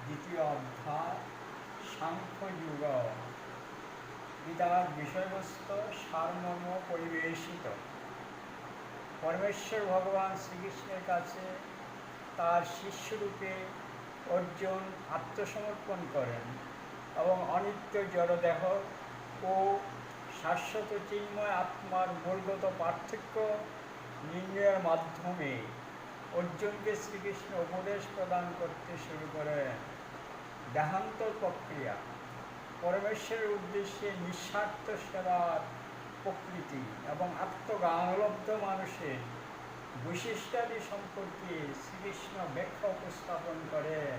দ্বিতীয় অধ্যায় সাংখ্যযুগ। গীতার বিষয়বস্তু সারমর্ম পরিবেশিত। পরমেশ্বর ভগবান শ্রীকৃষ্ণের কাছে তার শিষ্যরূপে অর্জুন আত্মসমর্পণ করেন এবং অনিত্য জড়দেহ ও শাশ্বত চিন্ময় আত্মার মূলগত পার্থক্য নির্ণয়ের মাধ্যমে অর্জুনকে শ্রীকৃষ্ণ উপদেশ প্রদান করতে শুরু করেন। দেহান্তর প্রক্রিয়া পরমেশ্বরের উদ্দেশ্যে নিঃস্বার্থ সেবার প্রকৃতি এবং আত্মজ্ঞানলব্ধ মানুষের বৈশিষ্ট্যাদি সম্পর্কে শ্রীকৃষ্ণ ব্যাখ্যা উপস্থাপন করেন।